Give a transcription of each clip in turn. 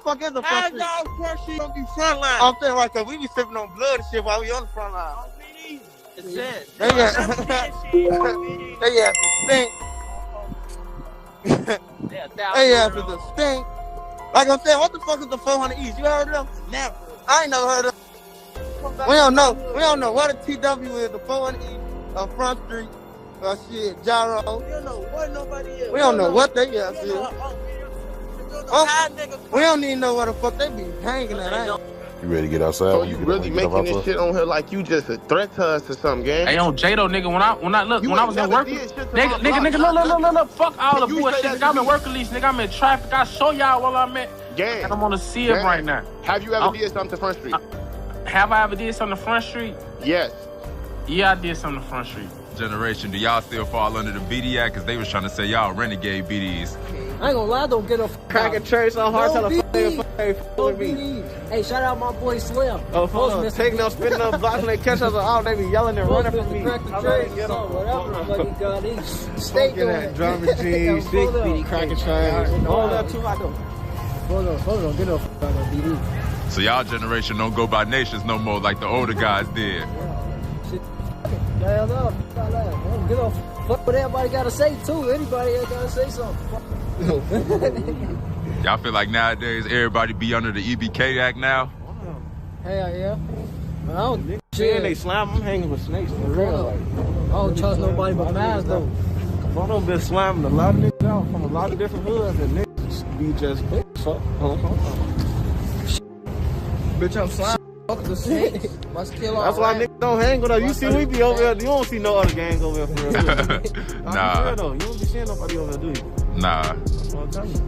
Fuck is the front street? How y'all front street gonna be front line? I'm saying right, cause we be sipping on blood and shit while we on the front line. It's it. They got some stink. They have the stink. Like I'm saying, what the fuck is the 400 East? You heard of them? Never. I ain't never heard of them. We don't know. We don't know what a TW is. The 400 East, Front Street, shit, Gyro. We don't know what nobody is. We don't know what they is. We don't even know what the fuck they be hanging at. You ready to get outside? So you really making this shit on here like you just a threat to us or something, gang? Hey, yo, J-Lo, nigga, when I was at work, nigga, look, fuck all the bullshit, nigga. I'm in work release, nigga. I'm in traffic. I show y'all what I'm at. Gang. And I'm on the CM right now. Have you ever did something to Front Street? Have I ever did something to Front Street? Yes. Yeah, I did something to Front Street. Generation, do y'all still fall under the BD Act? Because they was trying to say y'all renegade BDs. I ain't gonna lie, don't get no cracking church on hard to the BDs. Hey, shout out my boy Slim. Oh, hold on. Taking them, spinning them blocks when they catch us all, they be yelling and running from me. Crack the church, whatever. But he got these steak on that drummer G, big BD cracking church. Hold up, too, I don't. Hold on, get up on the BD. So y'all generation don't go by nations no more like the older guys did. Hell no, get off. Fuck what everybody gotta say too. Anybody else gotta say something. Y'all feel like nowadays everybody be under the EBK Act now? Hell yeah. I don't shit. They slam. I'm hanging with snakes for real. I don't trust nobody but mine though. I done been slamming a lot of niggas out from a lot of different hoods and niggas be just fuck. Bitch, I'm slamming. That's why niggas don't hang with us. You see, we be over here. You don't see no other gangs over here for real. Nah. Real, though. You don't be seeing nobody over here, do you? Nah. That's what I'm telling you.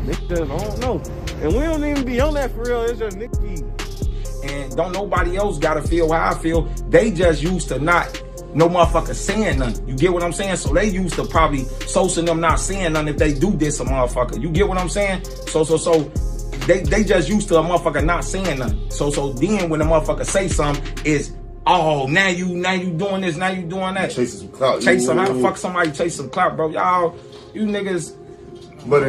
Niggas just don't know. And we don't even be on that for real. It's just niggas. And don't nobody else gotta feel how I feel. They just used to not no motherfucker saying nothing. You get what I'm saying? So they used to probably sourcing them not saying nothing if they do diss a motherfucker. You get what I'm saying? So they just used to a motherfucker not saying nothing. So then when the motherfucker say something, it's now you doing this, now you doing that. Chasing some clout. How the fuck somebody chase some clout, bro? Y'all, you niggas. But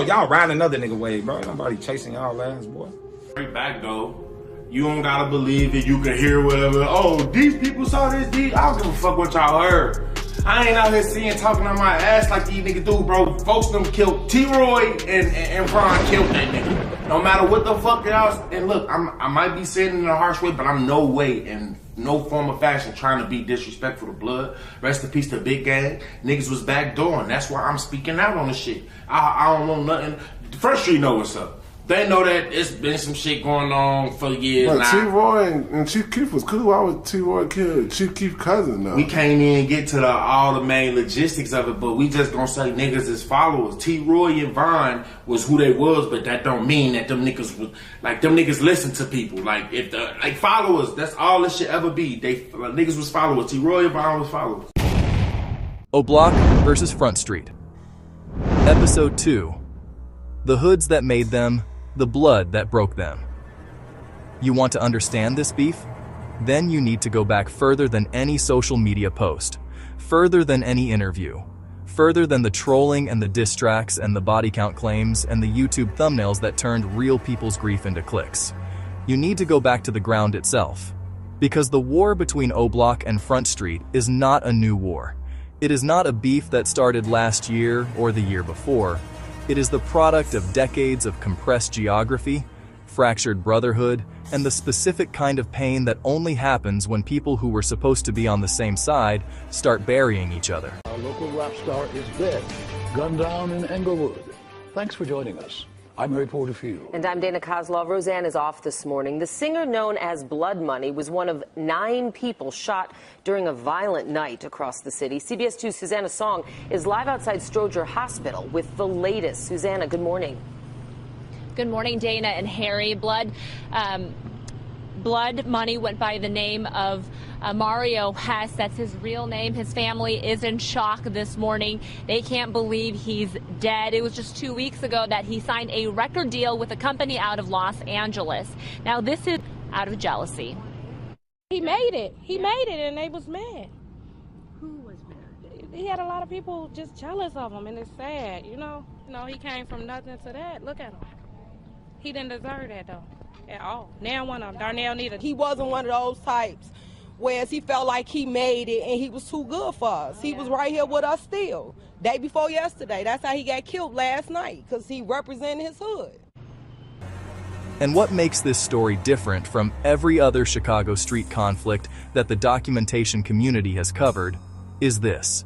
y'all riding another nigga way, bro. Nobody chasing y'all ass, boy. Straight back though. You don't gotta believe it. You can hear whatever. Oh, these people saw this. I don't give a fuck what y'all heard. I ain't out here talking on my ass like these niggas do, bro. Folks them killed T-Roy and Ron killed that nigga. No matter what the fuck y'all. And look, I might be saying it in a harsh way, but I'm no way in no form of fashion trying to be disrespectful to blood. Rest in peace to Big Gang. Niggas was backdooring. That's why I'm speaking out on the shit. I don't know nothing. Front Street know what's up. They know that it's been some shit going on for years now. T-Roy and Chief Keef was cool. Why would T-Roy kill Chief Keef's cousin though? We can't even get to all the main logistics of it, but we just gonna say niggas is followers. T-Roy and Vaughn was who they was, but that don't mean that them niggas was like them niggas listen to people. Like if the followers, that's all this should ever be. Niggas was followers. T-Roy and Vaughn was followers. OBlock versus Front Street. Episode 2. The hoods that made them, the blood that broke them. You want to understand this beef? Then you need to go back further than any social media post, further than any interview, further than the trolling and the diss tracks and the body count claims and the YouTube thumbnails that turned real people's grief into clicks. You need to go back to the ground itself. Because the war between OBlock and Front Street is not a new war. It is not a beef that started last year or the year before. It is the product of decades of compressed geography, fractured brotherhood, and the specific kind of pain that only happens when people who were supposed to be on the same side start burying each other. Our local rap star is dead, gunned down in Englewood. Thanks for joining us. I'm reporter Field. And I'm Dana Kozlov. Roseanne is off this morning. The singer known as Blood Money was one of 9 people shot during a violent night across the city. CBS 2's Susanna Song is live outside Stroger Hospital with the latest. Susanna, good morning. Good morning, Dana and Harry. Blood Money went by the name of Mario Hess. That's his real name. His family is in shock this morning. They can't believe he's dead. It was just 2 weeks ago that he signed a record deal with a company out of Los Angeles. Now, this is out of jealousy. He made it. He made it, and they was mad. Who was mad? He had a lot of people just jealous of him, and it's sad, you know. He came from nothing to that. Look at him. He didn't deserve that though, at all. Now one of them, Darnell neither. He wasn't one of those types whereas he felt like he made it and he was too good for us. He was right here with us still. Day before yesterday. That's how he got killed last night, because he represented his hood. And what makes this story different from every other Chicago street conflict that the documentation community has covered is this: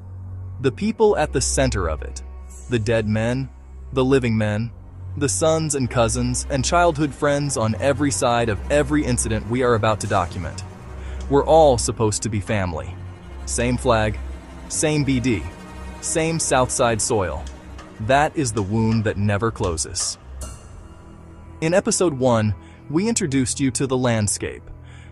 the people at the center of it. The dead men, the living men, the sons and cousins and childhood friends on every side of every incident we are about to document. We're all supposed to be family. Same flag, same BD, same Southside soil. That is the wound that never closes. In episode 1, we introduced you to the landscape.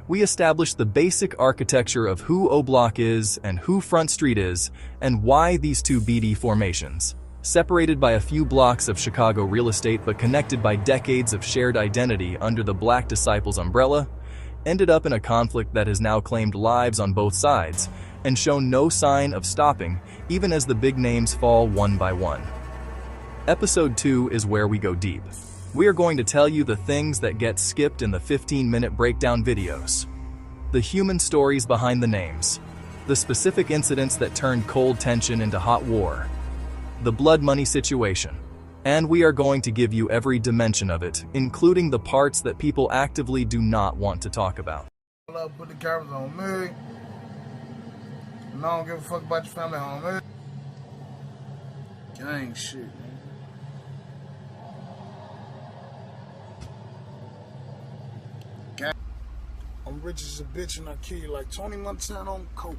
We established the basic architecture of who OBlock is and who Front Street is, and why these two BD formations, separated by a few blocks of Chicago real estate but connected by decades of shared identity under the Black Disciples umbrella, ended up in a conflict that has now claimed lives on both sides and shown no sign of stopping even as the big names fall one by one. Episode 2 is where we go deep. We are going to tell you the things that get skipped in the 15-minute breakdown videos. The human stories behind the names. The specific incidents that turned cold tension into hot war. The blood money situation. And we are going to give you every dimension of it, including the parts that people actively do not want to talk about. I love put the cameras on me. And I don't give a fuck about your family on me. Gang shit, man. Gang. I'm rich as a bitch and I kill you like Tony Montana on coke.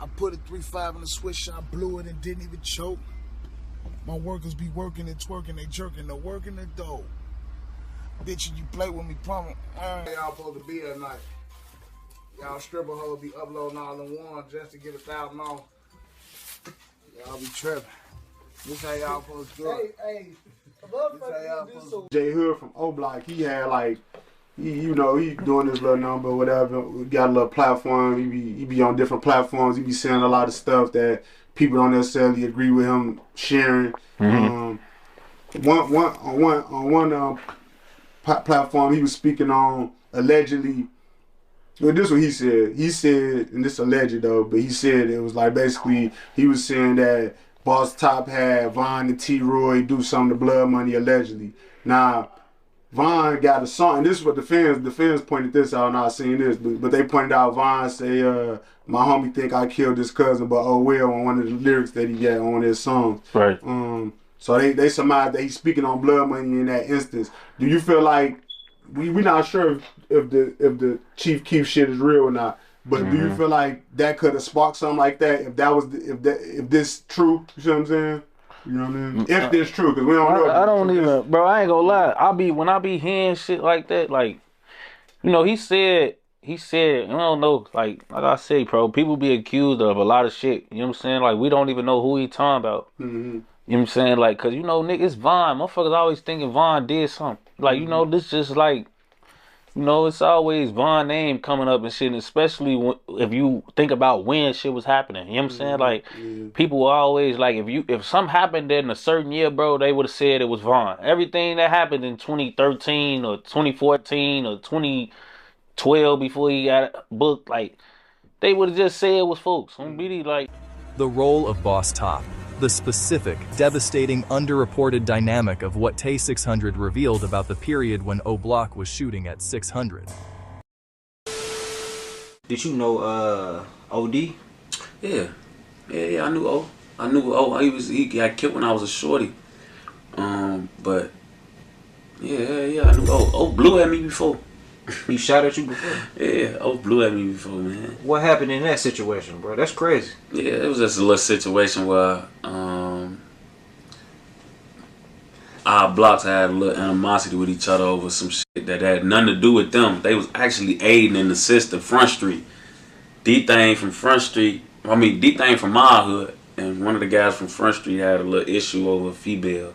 I put a 3.5 in the switch and I blew it and didn't even choke. My workers be working and twerking, they jerking, the work in the dough. Bitch, you play with me, promise. Y'all supposed to be at night. Y'all stripper hoes be uploading all in one just to get 1,000 off. Y'all be tripping. This how y'all supposed to do it. Hey, J Hood from OBlock, he had like, he doing this little number or whatever. We got a little platform. He be on different platforms. He be saying a lot of stuff that people don't necessarily agree with him sharing. On one platform, he was speaking on allegedly. Well, this is what he said. He said, and this alleged though, but he said it was like basically he was saying that Bosstop had Von and T-Roy do some of the blood money allegedly. Now, Von got a song, and this is what the fans pointed this out, and I seen this, but they pointed out Von say, my homie think I killed his cousin, but oh well, on one of the lyrics that he got on his song. Right. So they surmised that he's speaking on blood money in that instance. Do you feel like, we not sure if the Chief Keef shit is real or not, but do you feel like that could have sparked something like that if this true? You see what I'm saying? You know what I mean? If this true, because we don't know. I don't even, bro. I ain't gonna lie. When I be hearing shit like that, like, he said. I don't know. Like I say, bro. People be accused of a lot of shit. You know what I'm saying? Like we don't even know who he talking about. You know what I'm saying? Like, cause nigga, it's Von. Motherfuckers always thinking Von did something. Like this just like. It's always Von's name coming up and shit, and especially if you think about when shit was happening. You know what I'm saying? Like, people will always, like, if something happened in a certain year, bro, they would have said it was Von. Everything that happened in 2013 or 2014 or 2012 before he got booked, like, they would have just said it was folks. On BD, like... The role of Bosstop. The specific, devastating, underreported dynamic of what Tay 600 revealed about the period when OBlock was shooting at 600. Did you know Odee? Yeah, I knew O. He got killed when I was a shorty. But yeah, I knew O. O blew at me before. He shot at you before? Yeah, O blew at me before, man. What happened in that situation, bro? That's crazy. Yeah, it was just a little situation where our blocks had a little animosity with each other over some shit that had nothing to do with them. They was actually aiding and assisting Front Street. D-Thing from Front Street, D-Thing from my hood, and one of the guys from Front Street had a little issue over a female. You know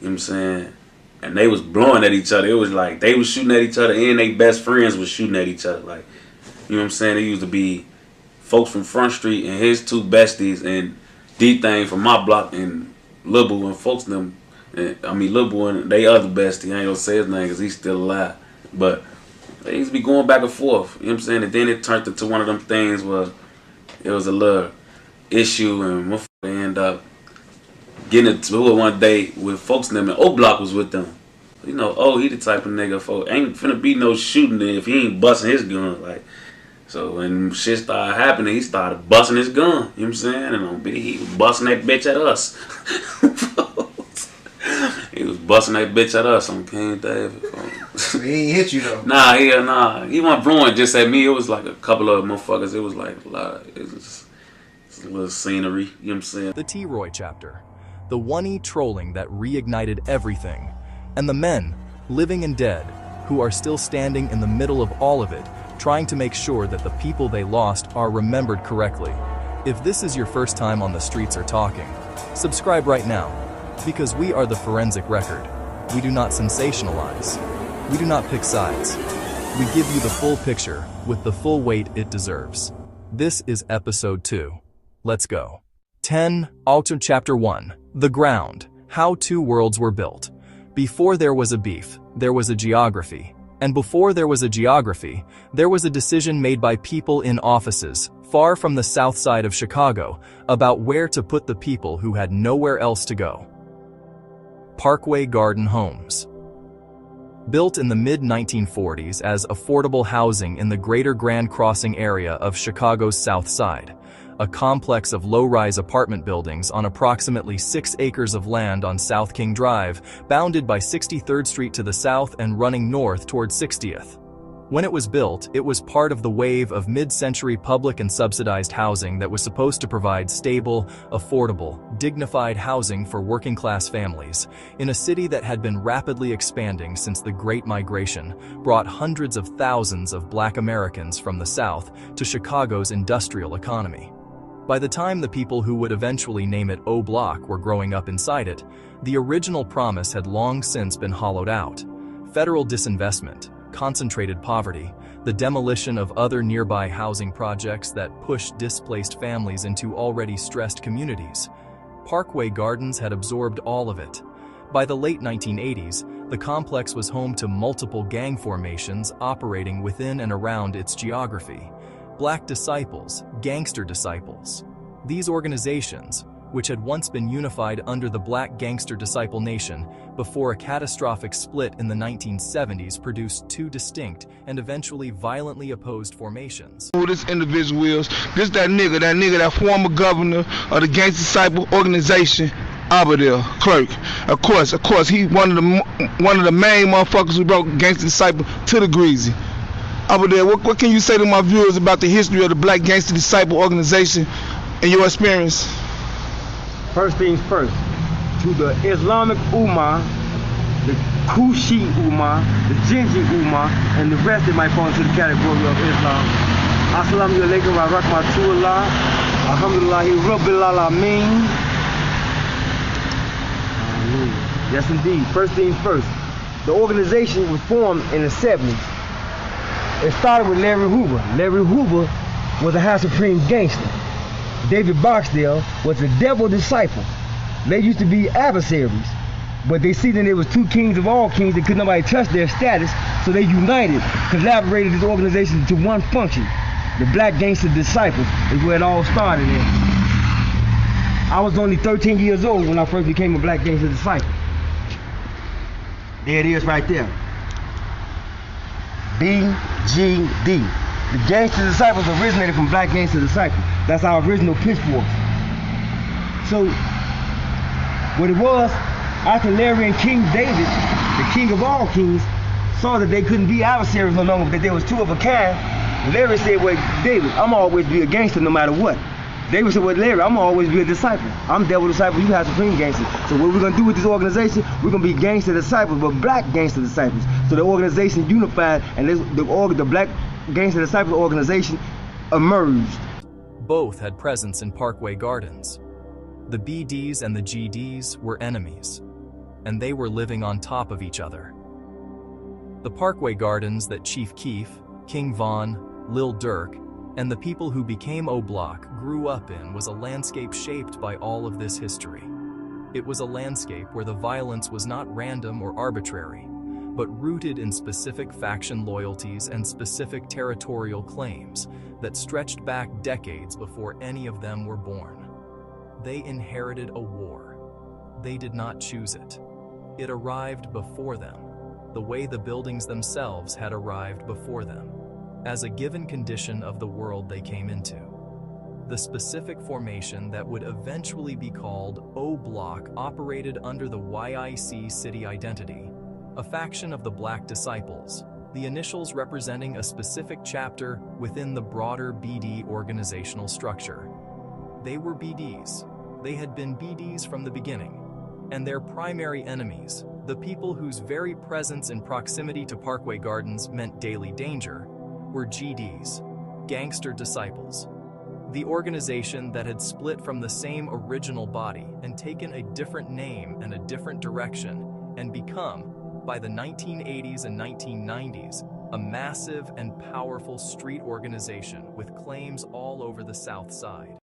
what I'm saying? And they was blowing at each other. It was like they was shooting at each other and they best friends was shooting at each other. Like, you know what I'm saying? It used to be folks from Front Street and his two besties and D-Thing from my block and Lil Boo and folks them And, I mean, Lil Boy, they other bestie. I ain't gonna say his name because he's still alive. But they used to be going back and forth. You know what I'm saying? And then it turned into one of them things where it was a little issue, and motherfucker end up getting into it one day with folks named OBlock was with them. You know, he the type of nigga for ain't finna be no shooting if he ain't busting his gun. Like, so when shit started happening, he started busting his gun. You know what I'm saying? And on BD, he was busting that bitch at us. He was busting that bitch at us on King David. So he ain't hit you though? Nah. He wasn't blowing just at me. It was like a couple of motherfuckers. It was like a lot. It was a little scenery. You know what I'm saying? The T-Roy chapter. The 1E trolling that reignited everything. And the men, living and dead, who are still standing in the middle of all of it, trying to make sure that the people they lost are remembered correctly. If this is your first time on The Streets Are Talking, subscribe right now, because we are the forensic record. We do not sensationalize. We do not pick sides. We give you the full picture with the full weight it deserves. This is episode 2. Let's go. 10. Untitled Chapter 1. The Ground. How Two Worlds Were Built. Before there was a beef, there was a geography. And before there was a geography, there was a decision made by people in offices, far from the south side of Chicago, about where to put the people who had nowhere else to go. Parkway Garden Homes. Built in the mid-1940s as affordable housing in the greater Grand Crossing area of Chicago's South Side, a complex of low-rise apartment buildings on approximately 6 acres of land on South King Drive, bounded by 63rd Street to the south and running north toward 60th. When it was built, it was part of the wave of mid-century public and subsidized housing that was supposed to provide stable, affordable, dignified housing for working-class families, in a city that had been rapidly expanding since the Great Migration brought hundreds of thousands of Black Americans from the South to Chicago's industrial economy. By the time the people who would eventually name it OBlock were growing up inside it, the original promise had long since been hollowed out. Federal disinvestment, concentrated poverty, the demolition of other nearby housing projects that pushed displaced families into already stressed communities. Parkway Gardens had absorbed all of it. By the late 1980s, the complex was home to multiple gang formations operating within and around its geography. Black Disciples, Gangster Disciples. These organizations, which had once been unified under the Black Gangster Disciple Nation before a catastrophic split in the 1970s, produced two distinct and eventually violently opposed formations. Who this individual is, this that nigga, that former governor of the Gangster Disciple organization, Aberdell, clerk. Of course, he one of the main motherfuckers who brought Gangster Disciple to the Greasy. Aberdell, what can you say to my viewers about the history of the Black Gangster Disciple organization and your experience? First things first, to the Islamic Ummah, the Kushi Ummah, the Jinji Ummah, and the rest that might fall into the category of Islam. Assalamu alaikum wa rahmatullah, alhamdulillahi rabbil alameen. Yes indeed, first things first. The organization was formed in the 70s. It started with Larry Hoover. Larry Hoover was a House Supreme gangster. David Barksdale was a devil disciple. They used to be adversaries, but they see that there was two kings of all kings that could nobody touch their status, so they united, collaborated this organization into one function. The Black Gangster Disciples is where it all started in. I was only 13 years old when I first became a Black Gangster Disciple. There it is right there. BGD. The Gangster Disciples originated from Black Gangster Disciples. That's our original pitchfork. So, what it was, after Larry and King David, the king of all kings, saw that they couldn't be adversaries no longer, that there was two of a kind, Larry said, well, David, I'm always be a gangster no matter what. David said, well, Larry, I'm always be a disciple. I'm devil disciple, you have supreme gangster. So what we're going to do with this organization, we're going to be gangster disciples, but Black gangster disciples. So the organization unified, and the Black Gangster Disciple organization emerged. Both had presence in Parkway Gardens. The BDs and the GDs were enemies, and they were living on top of each other. The Parkway Gardens that Chief Keef, King Von, Lil Durk, and the people who became OBlock grew up in was a landscape shaped by all of this history. It was a landscape where the violence was not random or arbitrary, but rooted in specific faction loyalties and specific territorial claims that stretched back decades before any of them were born. They inherited a war. They did not choose it. It arrived before them, the way the buildings themselves had arrived before them, as a given condition of the world they came into. The specific formation that would eventually be called OBlock operated under the YIC city identity, a faction of the Black Disciples, the initials representing a specific chapter within the broader BD organizational structure. They were BDs. They had been BDs from the beginning, and their primary enemies, the people whose very presence and proximity to Parkway Gardens meant daily danger, were GDs, Gangster Disciples, the organization that had split from the same original body and taken a different name and a different direction and become, by the 1980s and 1990s, a massive and powerful street organization with claims all over the South Side.